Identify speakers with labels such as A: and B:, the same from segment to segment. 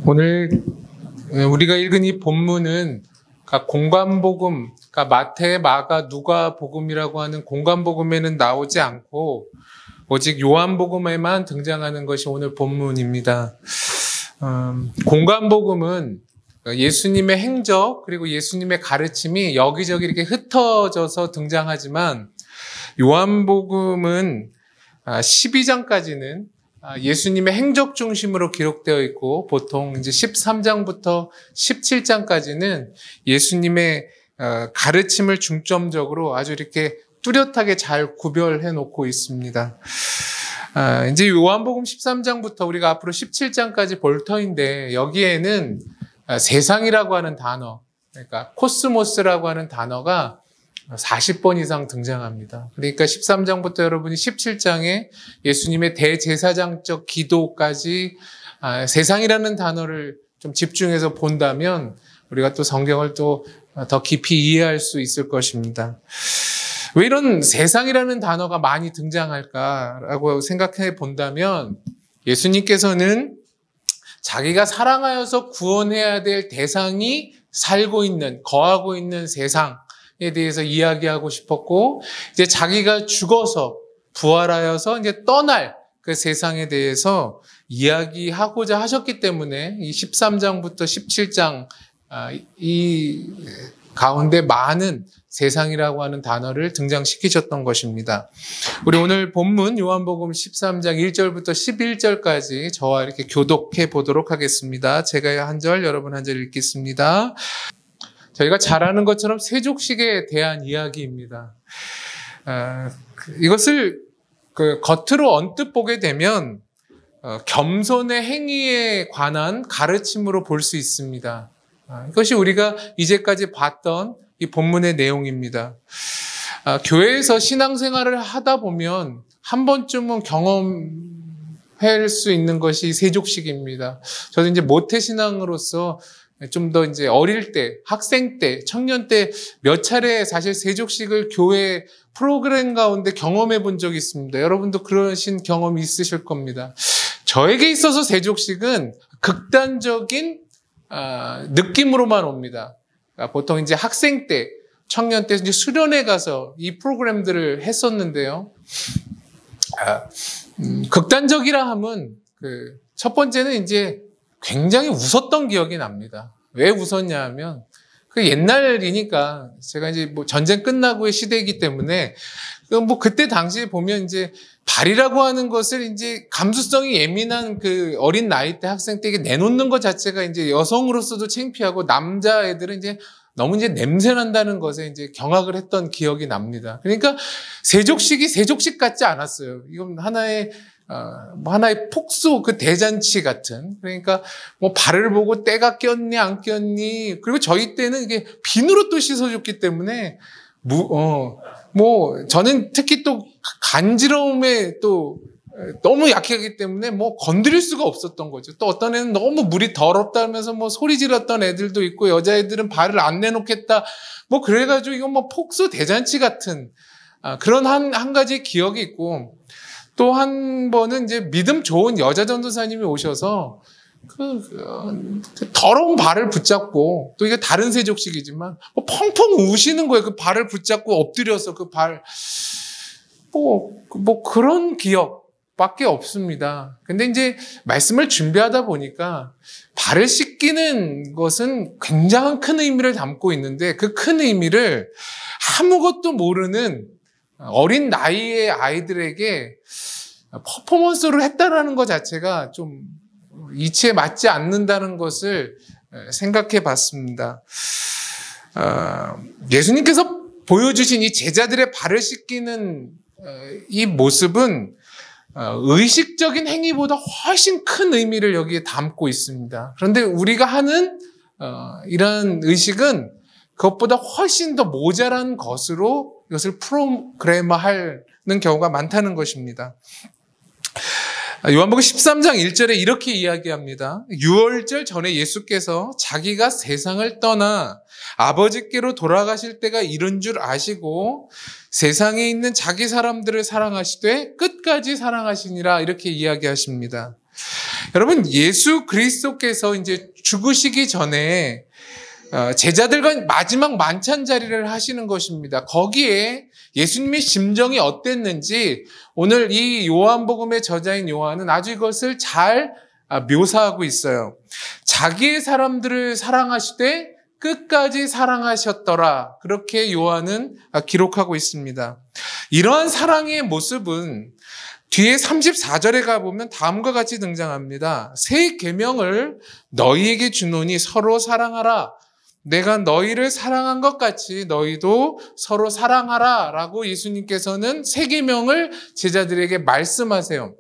A: 오늘 우리가 읽은 이 본문은 공관복음, 그러니까 마태, 마가, 누가 복음이라고 하는 공관복음에는 나오지 않고 오직 요한복음에만 등장하는 것이 오늘 본문입니다. 공관복음은 예수님의 행적 그리고 예수님의 가르침이 여기저기 이렇게 흩어져서 등장하지만 요한복음은 12장까지는 예수님의 행적 중심으로 기록되어 있고 보통 이제 13장부터 17장까지는 예수님의 가르침을 중점적으로 아주 이렇게 뚜렷하게 잘 구별해 놓고 있습니다. 이제 요한복음 13장부터 우리가 앞으로 17장까지 볼 터인데 여기에는 세상이라고 하는 단어, 그러니까 코스모스라고 하는 단어가 40번 이상 등장합니다. 그러니까 13장부터 여러분이 17장에 예수님의 대제사장적 기도까지 세상이라는 단어를 좀 집중해서 본다면 우리가 또 성경을 또 더 깊이 이해할 수 있을 것입니다. 왜 이런 세상이라는 단어가 많이 등장할까라고 생각해 본다면 예수님께서는 자기가 사랑하여서 구원해야 될 대상이 살고 있는, 거하고 있는 세상에 대해서 이야기하고 싶었고, 이제 자기가 죽어서 부활하여서 이제 떠날 그 세상에 대해서 이야기하고자 하셨기 때문에 이 13장부터 17장 이 가운데 많은 세상이라고 하는 단어를 등장시키셨던 것입니다. 우리 오늘 본문 요한복음 13장 1절부터 11절까지 저와 이렇게 교독해 보도록 하겠습니다. 제가 한 절, 여러분 한 절 읽겠습니다. 저희가 잘 아는 것처럼 세족식에 대한 이야기입니다. 이것을 겉으로 언뜻 보게 되면 겸손의 행위에 관한 가르침으로 볼 수 있습니다. 이것이 우리가 이제까지 봤던 이 본문의 내용입니다. 교회에서 신앙생활을 하다 보면 한 번쯤은 경험할 수 있는 것이 세족식입니다. 저도 이제 모태신앙으로서 좀 더 이제 어릴 때, 학생 때, 청년 때 몇 차례 사실 세족식을 교회 프로그램 가운데 경험해 본 적이 있습니다. 여러분도 그러신 경험이 있으실 겁니다. 저에게 있어서 세족식은 극단적인 느낌으로만 옵니다. 보통 이제 학생 때, 청년 때 이제 수련회 가서 이 프로그램들을 했었는데요. 극단적이라 함은 첫 번째는 이제 굉장히 웃었던 기억이 납니다. 왜 웃었냐 하면 옛날이니까 제가 이제 전쟁 끝나고의 시대이기 때문에 그때 당시에 보면 이제 발이라고 하는 것을 이제 감수성이 예민한 어린 나이 때 학생 때 내놓는 것 자체가 이제 여성으로서도 창피하고 남자애들은 이제 너무 이제 냄새 난다는 것에 이제 경악을 했던 기억이 납니다. 그러니까 세족식이 세족식 같지 않았어요. 이건 하나의 폭소 대잔치 같은. 그러니까 발을 보고 때가 꼈니 안 꼈니. 그리고 저희 때는 이게 비누로 또 씻어줬기 때문에 저는 특히 또 간지러움에 또 너무 약하기 때문에 건드릴 수가 없었던 거죠. 또 어떤 애는 너무 물이 더럽다 하면서 소리 질렀던 애들도 있고 여자애들은 발을 안 내놓겠다. 그래가지고 이건 폭소 대잔치 같은 그런 한 가지 기억이 있고 또 한 번은 이제 믿음 좋은 여자 전도사님이 오셔서 더러운 발을 붙잡고 또 이게 다른 세족식이지만 펑펑 우시는 거예요. 그 발을 붙잡고 엎드려서 그런 기억밖에 없습니다. 근데 이제 말씀을 준비하다 보니까 발을 씻기는 것은 굉장한 큰 의미를 담고 있는데 그 큰 의미를 아무것도 모르는 어린 나이의 아이들에게 퍼포먼스를 했다라는 것 자체가 좀 이치에 맞지 않는다는 것을 생각해 봤습니다. 예수님께서 보여주신 이 제자들의 발을 씻기는 이 모습은 의식적인 행위보다 훨씬 큰 의미를 여기에 담고 있습니다. 그런데 우리가 하는 이러한 의식은 그것보다 훨씬 더 모자란 것으로 이것을 프로그래머하는 경우가 많다는 것입니다. 요한복음 13장 1절에 이렇게 이야기합니다. 유월절 전에 예수께서 자기가 세상을 떠나 아버지께로 돌아가실 때가 이른 줄 아시고 세상에 있는 자기 사람들을 사랑하시되 끝까지 사랑하시니라 이렇게 이야기하십니다. 여러분, 예수 그리스도께서 이제 죽으시기 전에 제자들과 마지막 만찬 자리를 하시는 것입니다. 거기에 예수님의 심정이 어땠는지 오늘 이 요한복음의 저자인 요한은 아주 이것을 잘 묘사하고 있어요. 자기의 사람들을 사랑하시되 끝까지 사랑하셨더라. 그렇게 요한은 기록하고 있습니다. 이러한 사랑의 모습은 뒤에 34절에 가보면 다음과 같이 등장합니다. 새 계명을 너희에게 주노니 서로 사랑하라. 내가 너희를 사랑한 것 같이 너희도 서로 사랑하라 라고 예수님께서는 새 계명을 제자들에게 말씀하세요.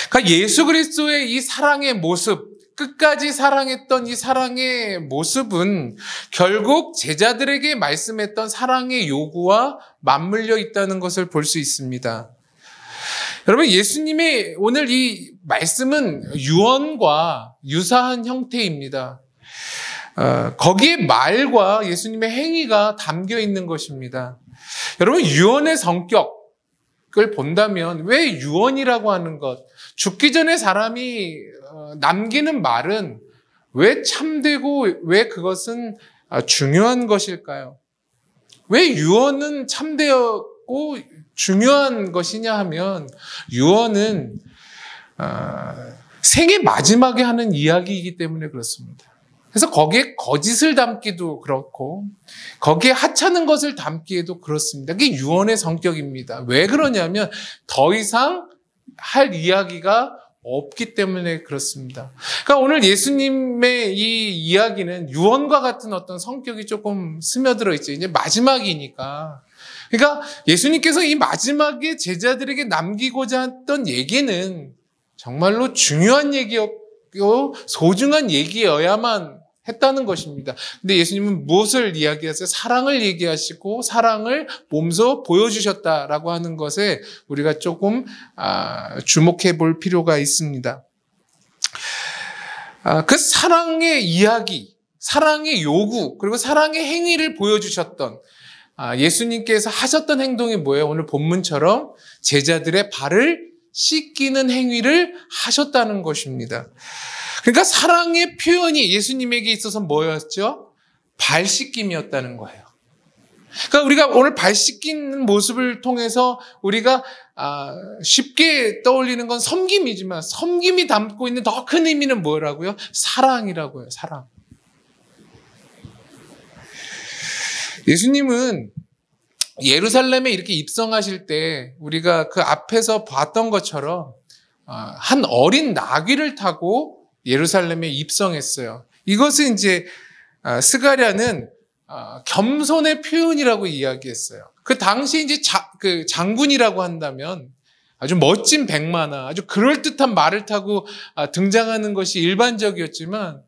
A: 그러니까 예수 그리스도의 이 사랑의 모습, 끝까지 사랑했던 이 사랑의 모습은 결국 제자들에게 말씀했던 사랑의 요구와 맞물려 있다는 것을 볼 수 있습니다. 여러분, 예수님의 오늘 이 말씀은 유언과 유사한 형태입니다. 거기에 말과 예수님의 행위가 담겨 있는 것입니다. 여러분, 유언의 성격을 본다면 왜 유언이라고 하는 것, 죽기 전에 사람이 남기는 말은 왜 참되고 왜 그것은 중요한 것일까요? 왜 유언은 참되었고 중요한 것이냐 하면 유언은 생의 마지막에 하는 이야기이기 때문에 그렇습니다. 그래서 거기에 거짓을 담기도 그렇고 거기에 하찮은 것을 담기에도 그렇습니다. 그게 유언의 성격입니다. 왜 그러냐면 더 이상 할 이야기가 없기 때문에 그렇습니다. 그러니까 오늘 예수님의 이 이야기는 유언과 같은 어떤 성격이 조금 스며들어 있죠. 이제 마지막이니까. 그러니까 예수님께서 이 마지막에 제자들에게 남기고자 했던 얘기는 정말로 중요한 얘기였고 소중한 얘기여야만 했다는 것입니다. 근데 예수님은 무엇을 이야기하세요? 사랑을 얘기하시고 사랑을 몸소 보여주셨다라고 하는 것에 우리가 조금 주목해 볼 필요가 있습니다. 그 사랑의 이야기, 사랑의 요구, 그리고 사랑의 행위를 보여주셨던 예수님께서 하셨던 행동이 뭐예요? 오늘 본문처럼 제자들의 발을 씻기는 행위를 하셨다는 것입니다. 그러니까 사랑의 표현이 예수님에게 있어서 뭐였죠? 발 씻김이었다는 거예요. 그러니까 우리가 오늘 발 씻기는 모습을 통해서 우리가 쉽게 떠올리는 건 섬김이지만 섬김이 담고 있는 더 큰 의미는 뭐라고요? 사랑이라고요. 사랑. 예수님은 예루살렘에 이렇게 입성하실 때 우리가 그 앞에서 봤던 것처럼 한 어린 나귀를 타고 예루살렘에 입성했어요. 이것은 이제 스가랴는 겸손의 표현이라고 이야기했어요. 그 당시 이제 그 장군이라고 한다면 아주 멋진 백마나 아주 그럴듯한 말을 타고 등장하는 것이 일반적이었지만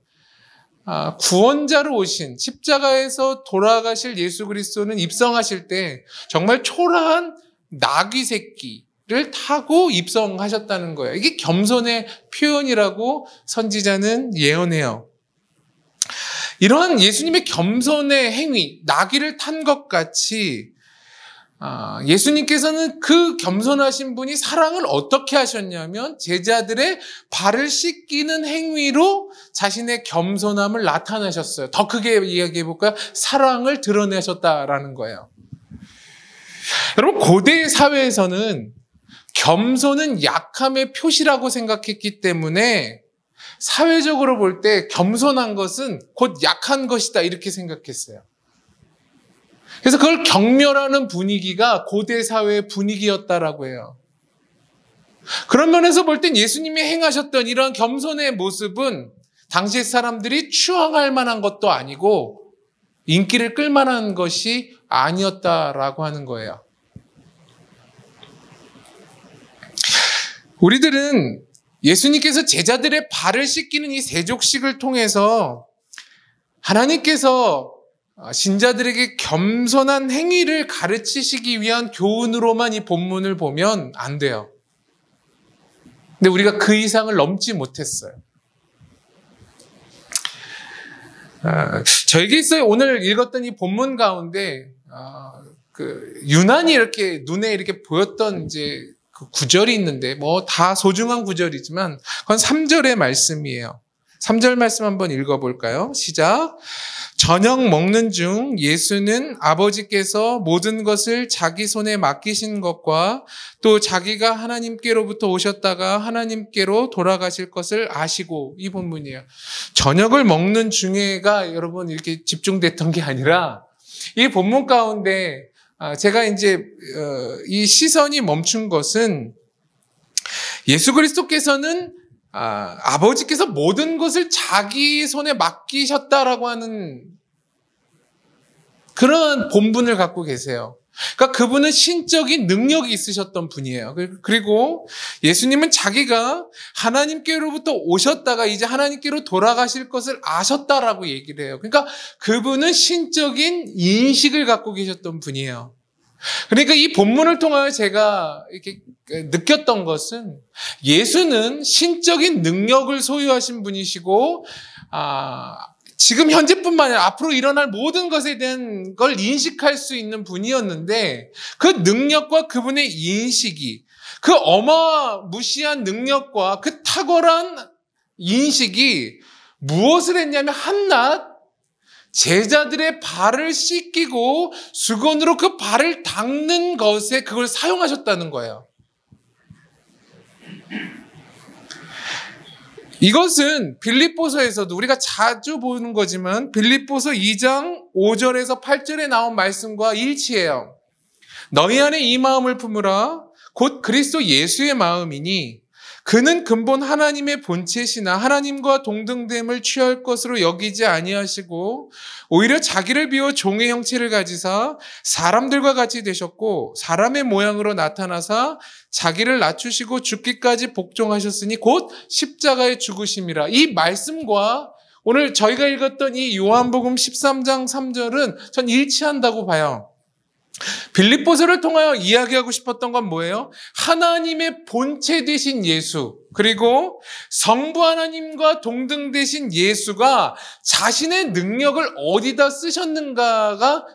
A: 구원자로 오신 십자가에서 돌아가실 예수 그리스도는 입성하실 때 정말 초라한 나귀 새끼를 타고 입성하셨다는 거예요. 이게 겸손의 표현이라고 선지자는 예언해요. 이러한 예수님의 겸손의 행위, 나귀를 탄 것 같이 예수님께서는 그 겸손하신 분이 사랑을 어떻게 하셨냐면 제자들의 발을 씻기는 행위로 자신의 겸손함을 나타내셨어요. 더 크게 이야기해 볼까요? 사랑을 드러내셨다라는 거예요. 여러분, 고대 사회에서는 겸손은 약함의 표시라고 생각했기 때문에 사회적으로 볼 때 겸손한 것은 곧 약한 것이다 이렇게 생각했어요. 그래서 그걸 경멸하는 분위기가 고대 사회의 분위기였다라고 해요. 그런 면에서 볼 땐 예수님이 행하셨던 이러한 겸손의 모습은 당시 사람들이 추앙할 만한 것도 아니고 인기를 끌 만한 것이 아니었다라고 하는 거예요. 우리들은 예수님께서 제자들의 발을 씻기는 이 세족식을 통해서 하나님께서 신자들에게 겸손한 행위를 가르치시기 위한 교훈으로만 이 본문을 보면 안 돼요. 근데 우리가 그 이상을 넘지 못했어요. 저에게 있어요. 오늘 읽었던 이 본문 가운데 유난히 이렇게 눈에 이렇게 보였던 이제 그 구절이 있는데 뭐 다 소중한 구절이지만 그건 3절의 말씀이에요. 3절 말씀 한번 읽어볼까요? 시작. 저녁 먹는 중 예수는 아버지께서 모든 것을 자기 손에 맡기신 것과 또 자기가 하나님께로부터 오셨다가 하나님께로 돌아가실 것을 아시고, 이 본문이에요. 저녁을 먹는 중에가 여러분 이렇게 집중됐던 게 아니라 이 본문 가운데 제가 이제 이 시선이 멈춘 것은 예수 그리스도께서는 아버지께서 모든 것을 자기 손에 맡기셨다라고 하는 그런 본분을 갖고 계세요. 그러니까 그분은 신적인 능력이 있으셨던 분이에요. 그리고 예수님은 자기가 하나님께로부터 오셨다가 이제 하나님께로 돌아가실 것을 아셨다라고 얘기를 해요. 그러니까 그분은 신적인 인식을 갖고 계셨던 분이에요. 그러니까 이 본문을 통하여 제가 이렇게 느꼈던 것은 예수는 신적인 능력을 소유하신 분이시고, 지금 현재뿐만 아니라 앞으로 일어날 모든 것에 대한 걸 인식할 수 있는 분이었는데, 그 능력과 그분의 인식이, 그 어마무시한 능력과 그 탁월한 인식이 무엇을 했냐면 한낱 제자들의 발을 씻기고 수건으로 그 발을 닦는 것에 그걸 사용하셨다는 거예요. 이것은 빌립보서에서도 우리가 자주 보는 거지만 빌립보서 2장 5절에서 8절에 나온 말씀과 일치해요. 너희 안에 이 마음을 품으라. 곧 그리스도 예수의 마음이니 그는 근본 하나님의 본체시나 하나님과 동등됨을 취할 것으로 여기지 아니하시고 오히려 자기를 비워 종의 형체를 가지사 사람들과 같이 되셨고 사람의 모양으로 나타나사 자기를 낮추시고 죽기까지 복종하셨으니 곧 십자가에 죽으심이라. 이 말씀과 오늘 저희가 읽었던 이 요한복음 13장 3절은 전 일치한다고 봐요. 빌립보서를 통하여 이야기하고 싶었던 건 뭐예요? 하나님의 본체 되신 예수, 그리고 성부 하나님과 동등 되신 예수가 자신의 능력을 어디다 쓰셨는가가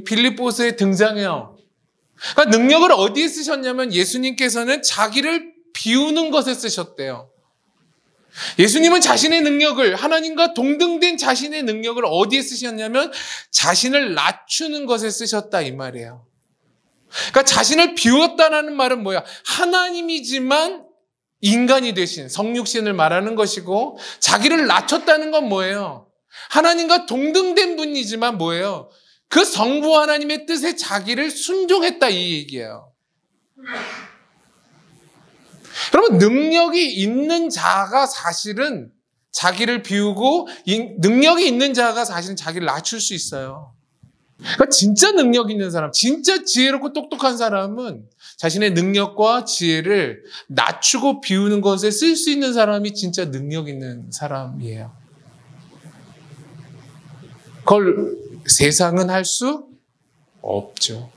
A: 빌립보서에 등장해요. 그러니까 능력을 어디에 쓰셨냐면 예수님께서는 자기를 비우는 것에 쓰셨대요. 예수님은 자신의 능력을, 하나님과 동등된 자신의 능력을 어디에 쓰셨냐면 자신을 낮추는 것에 쓰셨다 이 말이에요. 그러니까 자신을 비웠다는 말은 뭐야? 하나님이지만 인간이 되신 성육신을 말하는 것이고, 자기를 낮췄다는 건 뭐예요? 하나님과 동등된 분이지만 뭐예요? 그 성부 하나님의 뜻에 자기를 순종했다 이 얘기예요. 여러분, 능력이 있는 자가 사실은 자기를 비우고, 능력이 있는 자가 사실은 자기를 낮출 수 있어요. 그러니까 진짜 능력 있는 사람, 진짜 지혜롭고 똑똑한 사람은 자신의 능력과 지혜를 낮추고 비우는 것에 쓸 수 있는 사람이 진짜 능력 있는 사람이에요. 그걸 세상은 할 수 없죠.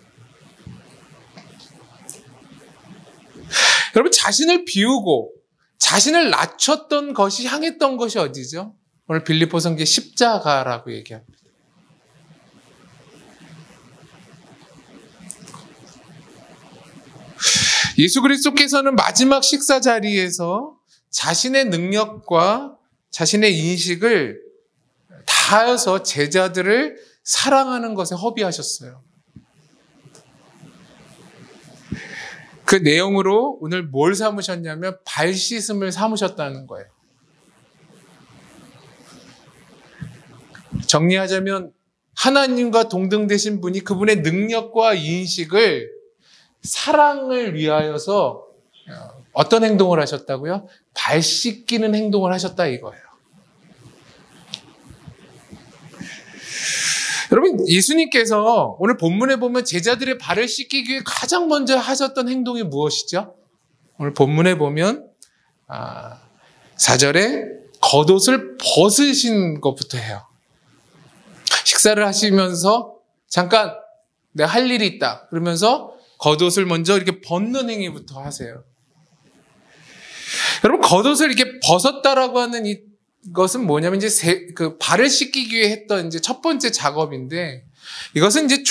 A: 여러분, 자신을 비우고 자신을 낮췄던 것이, 향했던 것이 어디죠? 오늘 빌립보서의 십자가라고 얘기합니다. 예수 그리스도께서는 마지막 식사 자리에서 자신의 능력과 자신의 인식을 다해서 제자들을 사랑하는 것에 허비하셨어요. 그 내용으로 오늘 뭘 삼으셨냐면 발 씻음을 삼으셨다는 거예요. 정리하자면 하나님과 동등되신 분이 그분의 능력과 인식을 사랑을 위하여서 어떤 행동을 하셨다고요? 발 씻기는 행동을 하셨다 이거예요. 여러분, 예수님께서 오늘 본문에 보면 제자들의 발을 씻기기 위해 가장 먼저 하셨던 행동이 무엇이죠? 오늘 본문에 보면 4절에 겉옷을 벗으신 것부터 해요. 식사를 하시면서 잠깐 내가 할 일이 있다 그러면서 겉옷을 먼저 이렇게 벗는 행위부터 하세요. 여러분, 겉옷을 이렇게 벗었다라고 하는 이것은 뭐냐면 이제 그 발을 씻기기 위해 했던 이제 첫 번째 작업인데, 이것은 이제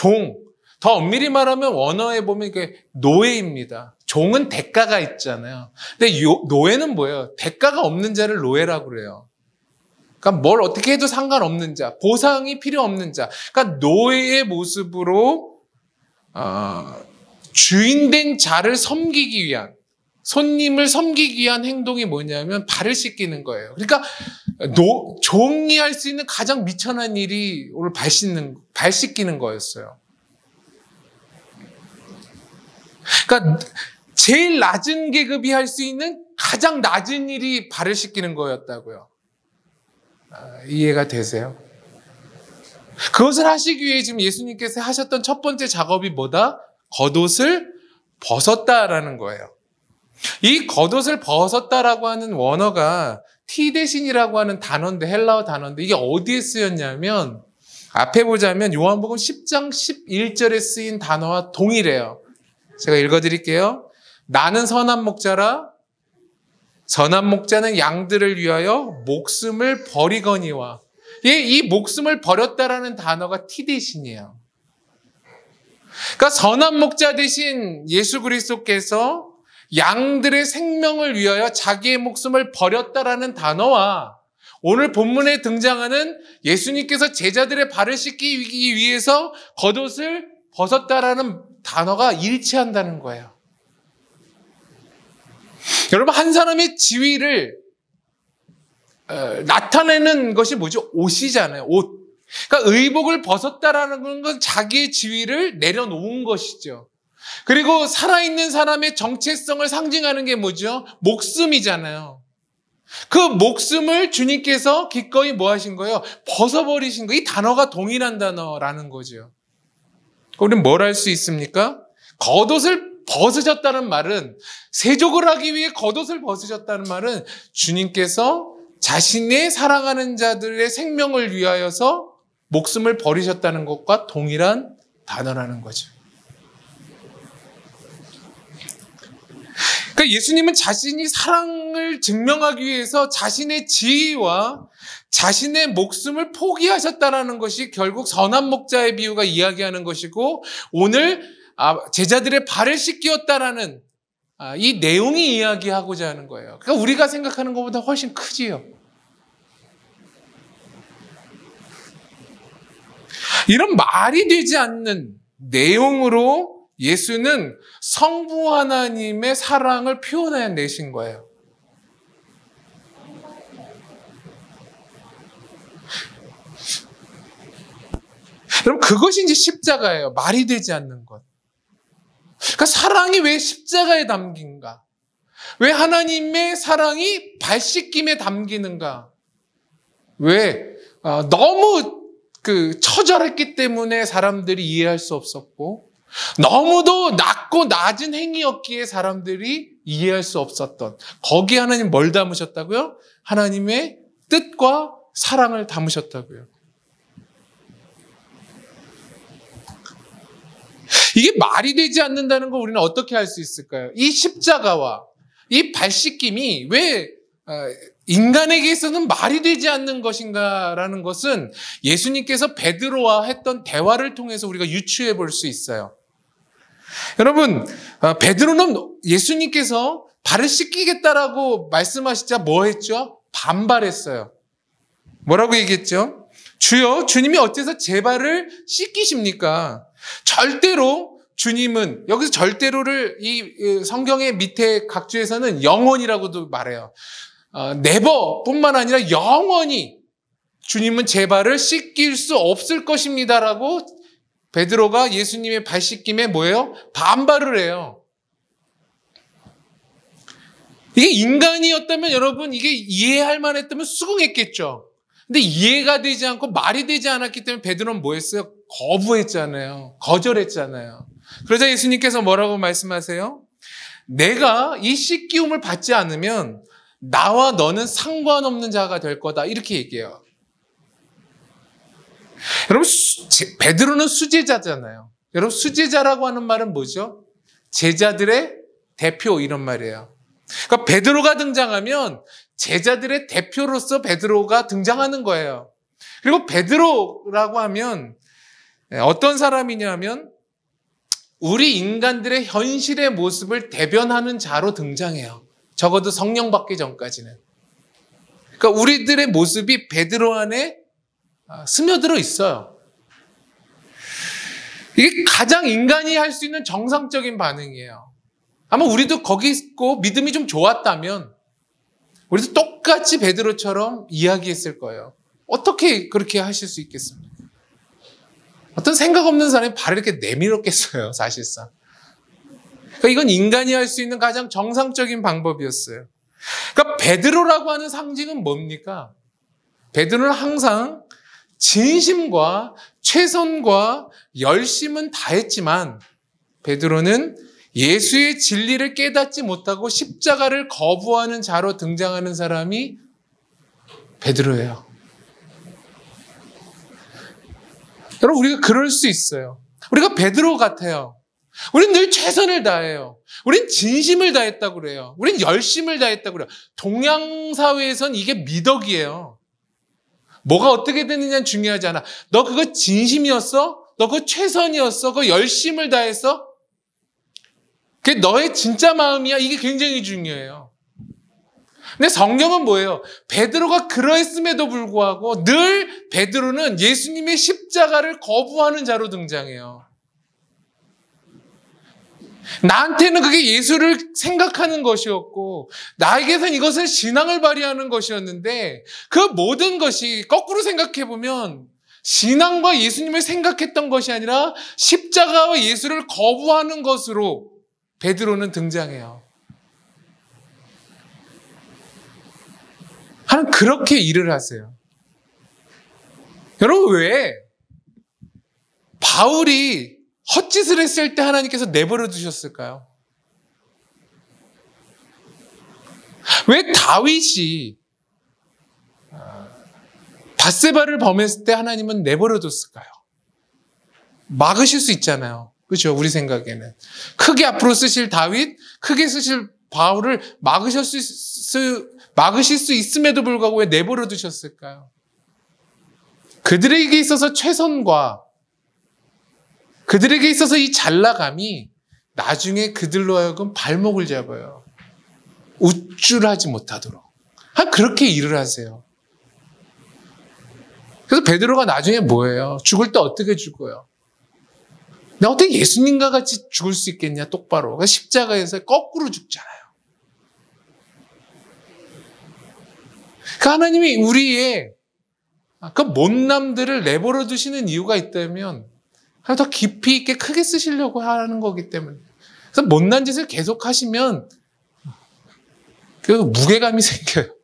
A: 더 엄밀히 말하면 원어에 보면 이게 노예입니다. 종은 대가가 있잖아요. 근데 노예는 뭐예요? 대가가 없는 자를 노예라고 그래요. 그러니까 뭘 어떻게 해도 상관없는 자, 보상이 필요 없는 자. 그러니까 노예의 모습으로 주인된 자를 섬기기 위한, 손님을 섬기기 위한 행동이 뭐냐면 발을 씻기는 거예요. 그러니까 종이 할 수 있는 가장 미천한 일이 오늘 발 씻기는 거였어요. 그러니까 제일 낮은 계급이 할 수 있는 가장 낮은 일이 발을 씻기는 거였다고요. 이해가 되세요? 그것을 하시기 위해 지금 예수님께서 하셨던 첫 번째 작업이 뭐다? 겉옷을 벗었다라는 거예요. 이 겉옷을 벗었다라고 하는 원어가 티대신이라고 하는 단어인데, 헬라어 단어인데, 이게 어디에 쓰였냐면 앞에 보자면 요한복음 10장 11절에 쓰인 단어와 동일해요. 제가 읽어드릴게요. 나는 선한 목자라. 선한 목자는 양들을 위하여 목숨을 버리거니와. 이 목숨을 버렸다라는 단어가 티대신이에요. 그러니까 선한 목자 대신 예수 그리스도께서 양들의 생명을 위하여 자기의 목숨을 버렸다라는 단어와 오늘 본문에 등장하는 예수님께서 제자들의 발을 씻기 위해서 겉옷을 벗었다라는 단어가 일치한다는 거예요. 여러분, 한 사람의 지위를 나타내는 것이 뭐죠? 옷이잖아요. 옷. 그러니까 의복을 벗었다라는 건 자기의 지위를 내려놓은 것이죠. 그리고 살아있는 사람의 정체성을 상징하는 게 뭐죠? 목숨이잖아요. 그 목숨을 주님께서 기꺼이 뭐 하신 거예요? 벗어버리신 거예요. 이 단어가 동일한 단어라는 거죠. 우리는 뭘 할 수 있습니까? 겉옷을 벗으셨다는 말은, 세족을 하기 위해 겉옷을 벗으셨다는 말은 주님께서 자신의 사랑하는 자들의 생명을 위하여서 목숨을 버리셨다는 것과 동일한 단어라는 거죠. 그러니까 예수님은 자신이 사랑을 증명하기 위해서 자신의 지위와 자신의 목숨을 포기하셨다는 것이 결국 선한 목자의 비유가 이야기하는 것이고, 오늘 제자들의 발을 씻기었다라는 이 내용이 이야기하고자 하는 거예요. 그러니까 우리가 생각하는 것보다 훨씬 크지요. 이런 말이 되지 않는 내용으로 예수는 성부 하나님의 사랑을 표현해내신 거예요. 여러분, 그것이 이제 십자가예요. 말이 되지 않는 것. 그러니까 사랑이 왜 십자가에 담긴가? 왜 하나님의 사랑이 발 씻김에 담기는가? 왜? 너무 처절했기 때문에 사람들이 이해할 수 없었고, 너무도 낮고 낮은 행위였기에 사람들이 이해할 수 없었던, 거기에 하나님 뭘 담으셨다고요? 하나님의 뜻과 사랑을 담으셨다고요. 이게 말이 되지 않는다는 걸 우리는 어떻게 할 수 있을까요? 이 십자가와 이 발 씻김이 왜 인간에게 있어서는 말이 되지 않는 것인가라는 것은 예수님께서 베드로와 했던 대화를 통해서 우리가 유추해 볼 수 있어요. 여러분, 베드로는 예수님께서 발을 씻기겠다라고 말씀하시자 뭐 했죠? 반발했어요. 뭐라고 얘기했죠? 주여, 주님이 어째서 제 발을 씻기십니까? 절대로 주님은, 여기서 절대로를 이 성경의 밑에 각주에서는 영원이라고도 말해요. 네버 뿐만 아니라 영원히 주님은 제 발을 씻길 수 없을 것입니다라고 베드로가 예수님의 발 씻김에 뭐예요? 반발을 해요. 이게 인간이었다면 여러분, 이게 이해할 만했다면 수긍했겠죠. 근데 이해가 되지 않고 말이 되지 않았기 때문에 베드로는 뭐 했어요? 거부했잖아요. 거절했잖아요. 그러자 예수님께서 뭐라고 말씀하세요? 내가 이 씻기움을 받지 않으면 나와 너는 상관없는 자가 될 거다. 이렇게 얘기해요. 여러분, 베드로는 수제자잖아요. 여러분, 수제자라고 하는 말은 뭐죠? 제자들의 대표, 이런 말이에요. 그러니까 베드로가 등장하면 제자들의 대표로서 베드로가 등장하는 거예요. 그리고 베드로라고 하면 어떤 사람이냐면 우리 인간들의 현실의 모습을 대변하는 자로 등장해요. 적어도 성령 받기 전까지는. 그러니까 우리들의 모습이 베드로 안에 스며들어 있어요. 이게 가장 인간이 할 수 있는 정상적인 반응이에요. 아마 우리도 거기 있고 믿음이 좀 좋았다면 우리도 똑같이 베드로처럼 이야기했을 거예요. 어떻게 그렇게 하실 수 있겠습니까? 어떤 생각 없는 사람이 발을 이렇게 내밀었겠어요, 사실상. 그러니까 이건 인간이 할 수 있는 가장 정상적인 방법이었어요. 그러니까 베드로라고 하는 상징은 뭡니까? 베드로는 항상 진심과 최선과 열심은 다했지만 베드로는 예수의 진리를 깨닫지 못하고 십자가를 거부하는 자로 등장하는 사람이 베드로예요. 여러분, 우리가 그럴 수 있어요. 우리가 베드로 같아요. 우린 늘 최선을 다해요. 우린 진심을 다했다고 그래요. 우린 열심을 다했다고 그래요. 동양 사회에선 이게 미덕이에요. 뭐가 어떻게 됐느냐는 중요하지 않아. 너 그거 진심이었어? 너 그거 최선이었어? 그거 열심을 다했어? 그게 너의 진짜 마음이야? 이게 굉장히 중요해요. 근데 성경은 뭐예요? 베드로가 그러했음에도 불구하고 늘 베드로는 예수님의 십자가를 거부하는 자로 등장해요. 나한테는 그게 예수를 생각하는 것이었고 나에게선 이것은 신앙을 발휘하는 것이었는데 그 모든 것이 거꾸로 생각해보면 신앙과 예수님을 생각했던 것이 아니라 십자가와 예수를 거부하는 것으로 베드로는 등장해요. 하나님 그렇게 일을 하세요. 여러분, 왜 바울이 헛짓을 했을 때 하나님께서 내버려 두셨을까요? 왜 다윗이 밧세바를 범했을 때 하나님은 내버려 뒀을까요? 막으실 수 있잖아요. 그렇죠? 우리 생각에는. 크게 앞으로 쓰실 다윗, 크게 쓰실 바울을 막으실 수 있음에도 불구하고 왜 내버려 두셨을까요? 그들에게 있어서 최선과 그들에게 있어서 이 잘나감이 나중에 그들로 하여금 발목을 잡아요. 우쭐하지 못하도록. 그렇게 일을 하세요. 그래서 베드로가 나중에 뭐예요? 죽을 때 어떻게 죽어요? 내가 어떻게 예수님과 같이 죽을 수 있겠냐, 똑바로. 십자가에서 거꾸로 죽잖아요. 그 하나님이 우리의 그 못남들을 내버려 두시는 이유가 있다면 더 깊이 있게 크게 쓰시려고 하는 거기 때문에. 그래서 못난 짓을 계속 하시면 그 무게감이 생겨요.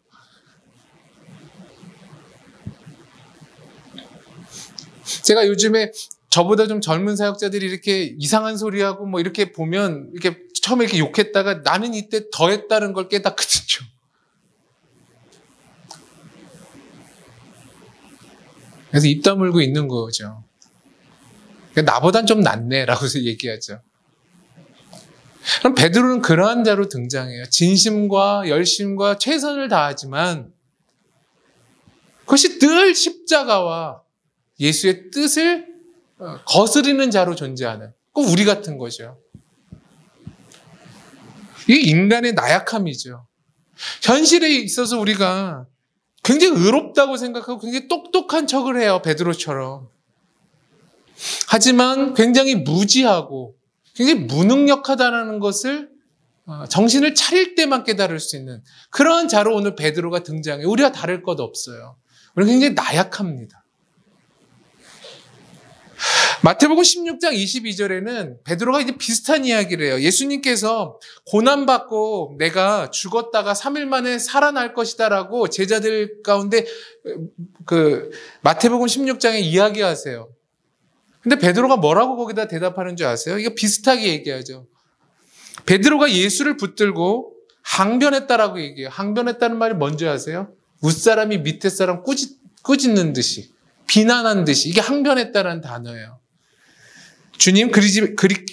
A: 제가 요즘에 저보다 좀 젊은 사역자들이 이렇게 이상한 소리하고 뭐 이렇게 보면 이렇게 처음에 이렇게 욕했다가 나는 이때 더 했다는 걸 깨닫거든요. 그래서 입 다물고 있는 거죠. 나보단 좀 낫네라고 얘기하죠. 그럼 베드로는 그러한 자로 등장해요. 진심과 열심과 최선을 다하지만 그것이 늘 십자가와 예수의 뜻을 거스르는 자로 존재하는 꼭 우리 같은 거죠. 이게 인간의 나약함이죠. 현실에 있어서 우리가 굉장히 의롭다고 생각하고 굉장히 똑똑한 척을 해요. 베드로처럼. 하지만 굉장히 무지하고 굉장히 무능력하다는 것을 정신을 차릴 때만 깨달을 수 있는 그러한 자로 오늘 베드로가 등장해요. 우리와 다를 것 없어요. 우리는 굉장히 나약합니다. 마태복음 16장 22절에는 베드로가 이제 비슷한 이야기를 해요. 예수님께서 고난받고 내가 죽었다가 3일 만에 살아날 것이다라고 제자들 가운데 그 마태복음 16장에 이야기하세요. 근데 베드로가 뭐라고 거기다 대답하는 줄 아세요? 이거 비슷하게 얘기하죠. 베드로가 예수를 붙들고 항변했다라고 얘기해요. 항변했다는 말이 뭔지 아세요? 윗사람이 밑에 사람 꾸짖는 듯이, 비난한 듯이. 이게 항변했다라는 단어예요. 주님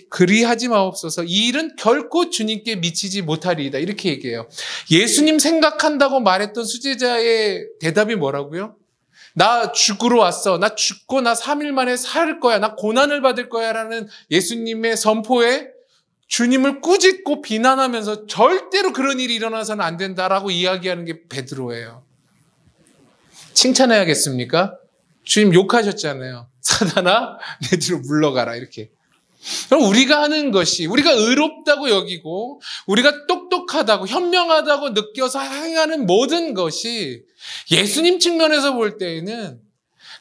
A: 그리하지 마옵소서. 이 일은 결코 주님께 미치지 못하리이다. 이렇게 얘기해요. 예수님 생각한다고 말했던 수제자의 대답이 뭐라고요? 나 죽으러 왔어. 나 죽고 나 3일 만에 살 거야. 나 고난을 받을 거야. 라는 예수님의 선포에 주님을 꾸짖고 비난하면서 절대로 그런 일이 일어나서는 안 된다라고 이야기하는 게 베드로예요. 칭찬해야겠습니까? 주님 욕하셨잖아요. 사단아, 내 뒤로 물러가라. 이렇게. 그럼 우리가 하는 것이, 우리가 의롭다고 여기고 우리가 똑똑하다고 현명하다고 느껴서 행하는 모든 것이 예수님 측면에서 볼 때에는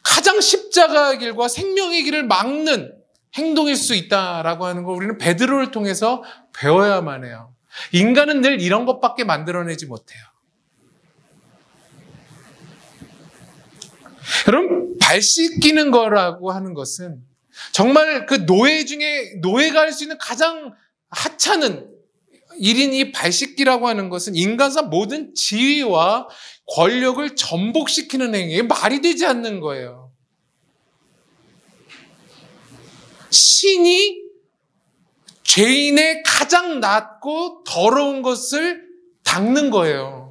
A: 가장 십자가의 길과 생명의 길을 막는 행동일 수 있다라고 하는 걸 우리는 베드로를 통해서 배워야만 해요. 인간은 늘 이런 것밖에 만들어내지 못해요. 여러분, 발 씻기는 거라고 하는 것은 정말 그 노예 중에 노예가 할 수 있는 가장 하찮은 일인 이 발 씻기라고 하는 것은 인간상 모든 지위와 권력을 전복시키는 행위에 말이 되지 않는 거예요. 신이 죄인의 가장 낮고 더러운 것을 닦는 거예요.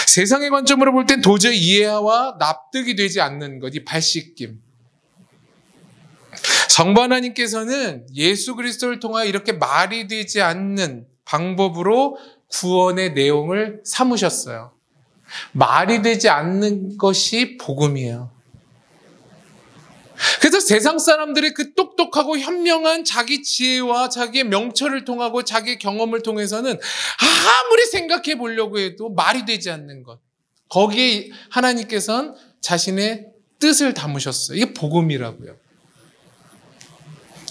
A: 세상의 관점으로 볼 땐 도저히 이해와 납득이 되지 않는 것, 이 발 씻김. 성부 하나님께서는 예수 그리스도를 통하여 이렇게 말이 되지 않는 방법으로 구원의 내용을 삼으셨어요. 말이 되지 않는 것이 복음이에요. 그래서 세상 사람들의 그 똑똑하고 현명한 자기 지혜와 자기의 명철을 통하고 자기의 경험을 통해서는 아무리 생각해 보려고 해도 말이 되지 않는 것. 거기에 하나님께서는 자신의 뜻을 담으셨어요. 이게 복음이라고요.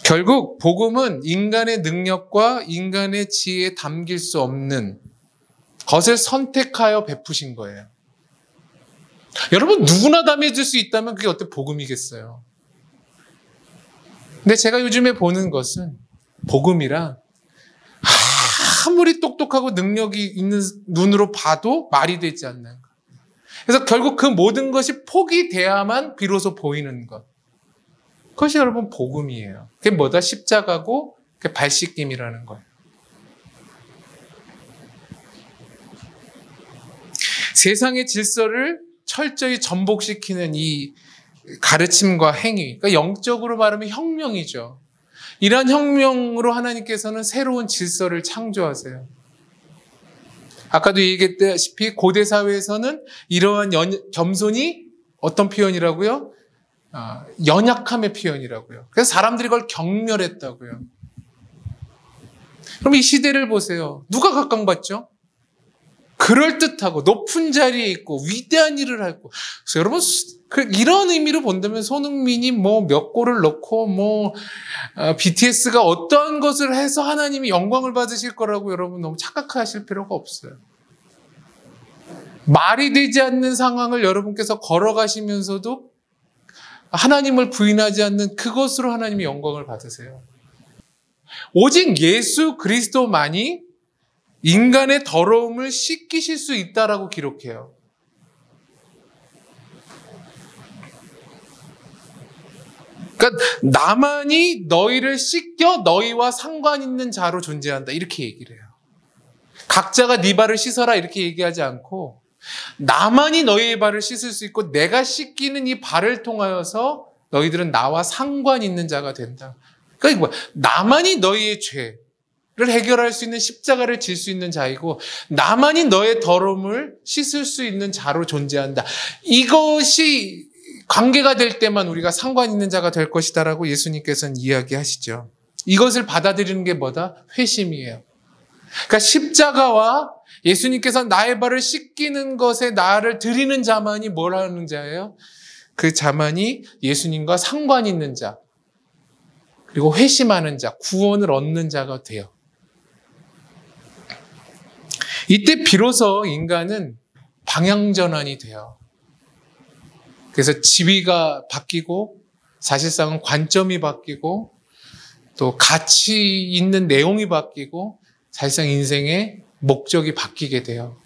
A: 결국 복음은 인간의 능력과 인간의 지혜에 담길 수 없는 것을 선택하여 베푸신 거예요. 여러분, 누구나 담아줄 수 있다면 그게 어때 복음이겠어요? 근데 제가 요즘에 보는 것은 복음이라 아무리 똑똑하고 능력이 있는 눈으로 봐도 말이 되지 않는 것. 그래서 결국 그 모든 것이 포기돼야만 비로소 보이는 것. 그것이 여러분 복음이에요. 그게 뭐다? 십자가고 그게 발 씻김이라는 거예요. 세상의 질서를 철저히 전복시키는 이 가르침과 행위, 그러니까 영적으로 말하면 혁명이죠. 이러한 혁명으로 하나님께서는 새로운 질서를 창조하세요. 아까도 얘기했다시피 고대 사회에서는 이러한 겸손이 어떤 표현이라고요? 연약함의 표현이라고요. 그래서 사람들이 그걸 경멸했다고요. 그럼 이 시대를 보세요. 누가 각광받죠? 그럴듯하고 높은 자리에 있고 위대한 일을 하고. 그래서 여러분, 이런 의미로 본다면 손흥민이 뭐 몇 골을 넣고 BTS가 어떠한 것을 해서 하나님이 영광을 받으실 거라고 여러분 너무 착각하실 필요가 없어요. 말이 되지 않는 상황을 여러분께서 걸어가시면서도 하나님을 부인하지 않는 그것으로 하나님이 영광을 받으세요. 오직 예수 그리스도만이 인간의 더러움을 씻기실 수 있다라고 기록해요. 그러니까 나만이 너희를 씻겨 너희와 상관 있는 자로 존재한다. 이렇게 얘기를 해요. 각자가 네 발을 씻어라 이렇게 얘기하지 않고 나만이 너희의 발을 씻을 수 있고 내가 씻기는 이 발을 통하여서 너희들은 나와 상관 있는 자가 된다. 그러니까 뭐야? 나만이 너희의 죄를 해결할 수 있는 십자가를 질 수 있는 자이고 나만이 너의 더러움을 씻을 수 있는 자로 존재한다. 이것이 관계가 될 때만 우리가 상관 있는 자가 될 것이다라고 예수님께서는 이야기하시죠. 이것을 받아들이는 게 뭐다? 회심이에요. 그러니까 십자가와 예수님께서 나의 발을 씻기는 것에 나를 드리는 자만이 뭘 하는 자예요? 그 자만이 예수님과 상관 있는 자, 그리고 회심하는 자, 구원을 얻는 자가 돼요. 이때 비로소 인간은 방향전환이 돼요. 그래서 지위가 바뀌고 사실상은 관점이 바뀌고 또 가치 있는 내용이 바뀌고 사실상 인생의 목적이 바뀌게 돼요.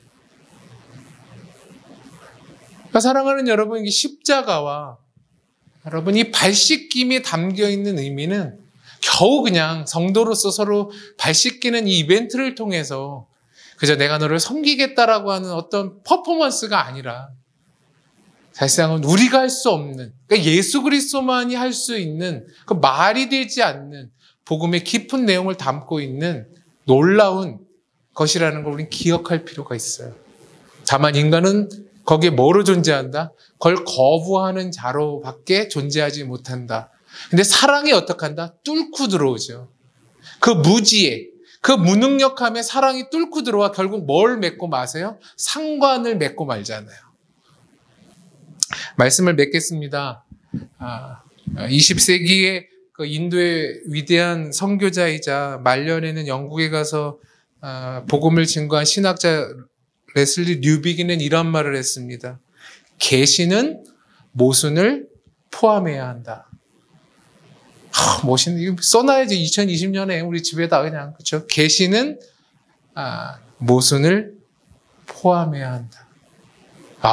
A: 그러니까 사랑하는 여러분, 이 십자가와 여러분 이 발 씻김에 담겨 있는 의미는 겨우 그냥 성도로서 서로 발 씻기는 이 이벤트를 통해서 그저 내가 너를 섬기겠다라고 하는 어떤 퍼포먼스가 아니라 사실상은 우리가 할 수 없는, 그러니까 예수 그리스도만이 할 수 있는 그 말이 되지 않는 복음의 깊은 내용을 담고 있는 놀라운 것이라는 걸 우리는 기억할 필요가 있어요. 다만 인간은 거기에 뭐로 존재한다? 그걸 거부하는 자로밖에 존재하지 못한다. 근데 사랑이 어떻게 한다? 뚫고 들어오죠. 그 무지에, 그 무능력함에 사랑이 뚫고 들어와 결국 뭘 맺고 마세요? 상관을 맺고 말잖아요. 말씀을 맺겠습니다. 20세기의 그 인도의 위대한 선교자이자 말년에는 영국에 가서 복음을 증거한 신학자 레슬리 뉴비긴은 이런 말을 했습니다. 계시는 모순을 포함해야 한다. 멋있는, 이거 써놔야지 2020년에 우리 집에다 그냥, 그쵸? 계시는 모순을 포함해야 한다.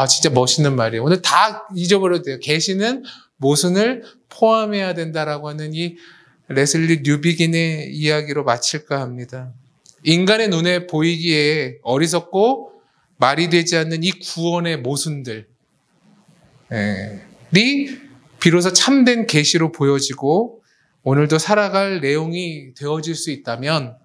A: 진짜 멋있는 말이에요. 오늘 다 잊어버려도 돼요. 계시는 모순을 포함해야 된다라고 하는 이 레슬리 뉴비긴의 이야기로 마칠까 합니다. 인간의 눈에 보이기에 어리석고 말이 되지 않는 이 구원의 모순들이 비로소 참된 계시로 보여지고 오늘도 살아갈 내용이 되어질 수 있다면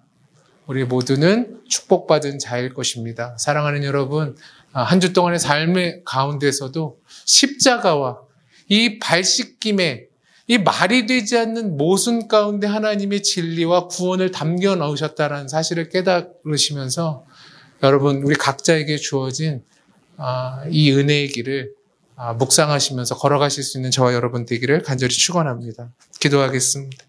A: 우리 모두는 축복받은 자일 것입니다. 사랑하는 여러분, 한 주 동안의 삶의 가운데서도 십자가와 이 발씻김에 이 말이 되지 않는 모순 가운데 하나님의 진리와 구원을 담겨 넣으셨다는 사실을 깨달으시면서 여러분, 우리 각자에게 주어진 이 은혜의 길을 묵상하시면서 걸어가실 수 있는 저와 여러분 되기를 간절히 축원합니다. 기도하겠습니다.